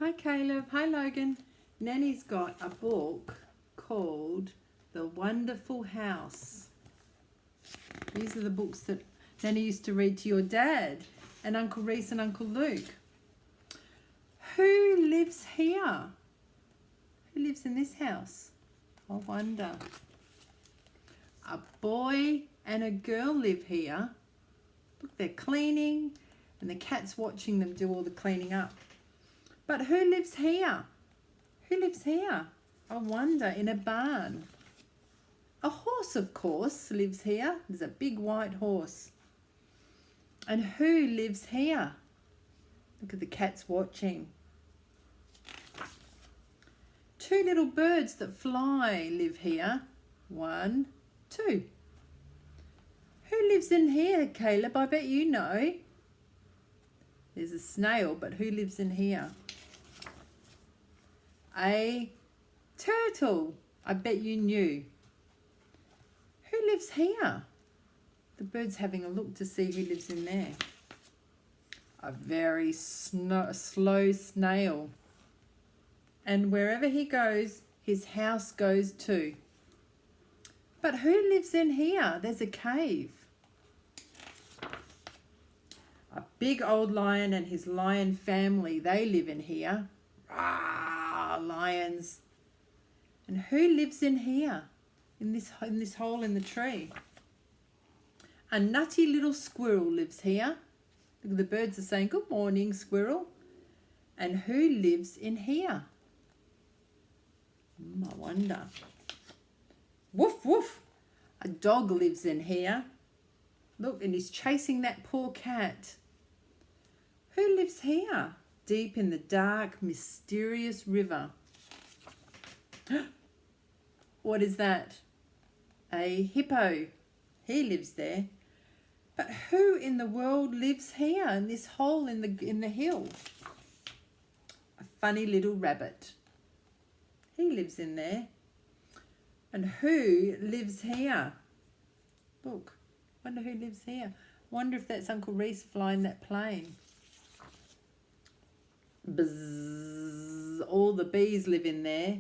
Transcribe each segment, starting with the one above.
Hi Caleb, hi Logan. Nanny's got a book called The Wonderful House. These are the books that Nanny used to read to your dad and Uncle Reese and Uncle Luke. Who lives here? Who lives in this house? I wonder. A boy and a girl live here. Look, they're cleaning and the cat's watching them do all the cleaning up. But who lives here? Who lives here? I wonder, in a barn. A horse, of course, lives here. There's a big white horse. And who lives here? Look at the cats watching. Two little birds that fly live here. 1, 2. Who lives in here, Caleb? I bet you know. There's a snail, but who lives in here? A turtle. I bet you knew. Who lives here? The bird's having a look to see who lives in there. A very slow snail. And wherever he goes, his house goes too. But who lives in here? There's a cave. A big old lion and his lion family, they live in here. Ah, lions. And who lives in here? In this hole in the tree? A nutty little squirrel lives here. Look, the birds are saying, good morning, squirrel. And who lives in here? I wonder. Woof, woof. A dog lives in here. Look, and he's chasing that poor cat. Who lives here? Deep in the dark, mysterious river. What is that? A hippo. He lives there. But who in the world lives here in this hole in the hill? A funny little rabbit. He lives in there. And who lives here? Look, wonder who lives here. Wonder if that's Uncle Reese flying that plane. Bzzz, all the bees live in there.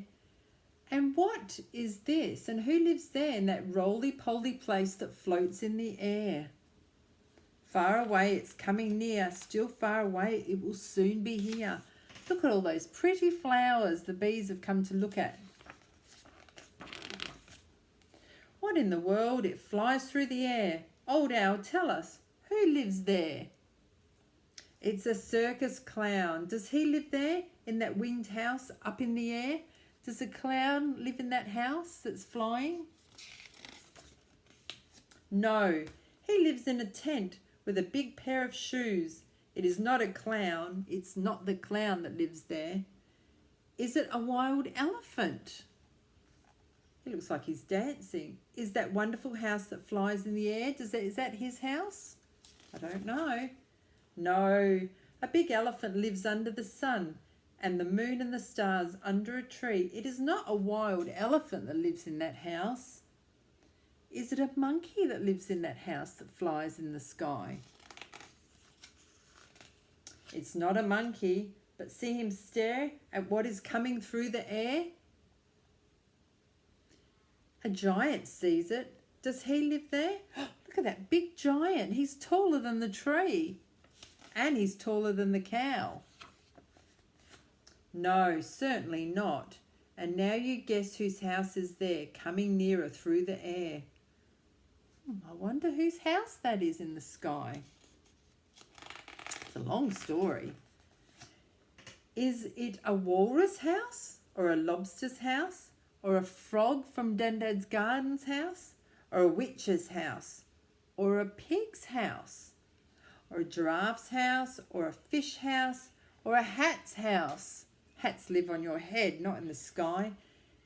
And what is this? And who lives there in that roly-poly place that floats in the air? Far away, it's coming near. Still far away, it will soon be here. Look at all those pretty flowers the bees have come to look at. What in the world? It flies through the air. Old Owl, tell us, who lives there? It's a circus clown. Does he live there in that winged house up in the air? Does a clown live in that house that's flying? No, he lives in a tent with a big pair of shoes. It is not a clown. It's not the clown that lives there. Is it a wild elephant? He looks like he's dancing. Is that wonderful house that flies in the air? Is that his house? I don't know. No, a big elephant lives under the sun and the moon and the stars under a tree. It is not a wild elephant that lives in that house. Is it a monkey that lives in that house that flies in the sky? It's not a monkey, but see him stare at what is coming through the air? A giant sees it. Does he live there? Look at that big giant. He's taller than the tree. And he's taller than the cow. No, certainly not. And now you guess whose house is there, coming nearer through the air. I wonder whose house that is in the sky. It's a long story. Is it a walrus house? Or a lobster's house? Or a frog from Dandad's Garden's house? Or a witch's house? Or a pig's house? Or a giraffe's house? Or a fish house? Or a hat's house? Hats live on your head, not in the sky.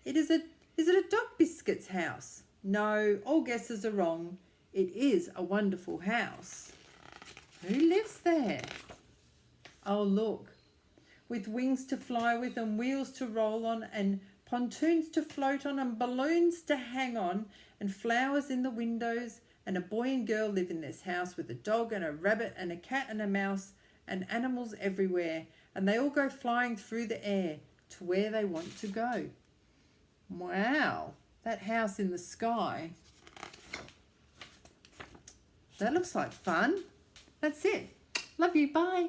Is it a dog biscuit's house? No, all guesses are wrong. It is a wonderful house. Who lives there? Oh, look. With wings to fly with and wheels to roll on and pontoons to float on and balloons to hang on and flowers in the windows, and a boy and girl live in this house with a dog and a rabbit and a cat and a mouse and animals everywhere. and they all go flying through the air to where they want to go. Wow, that house in the sky. That looks like fun. That's it. Love you. Bye.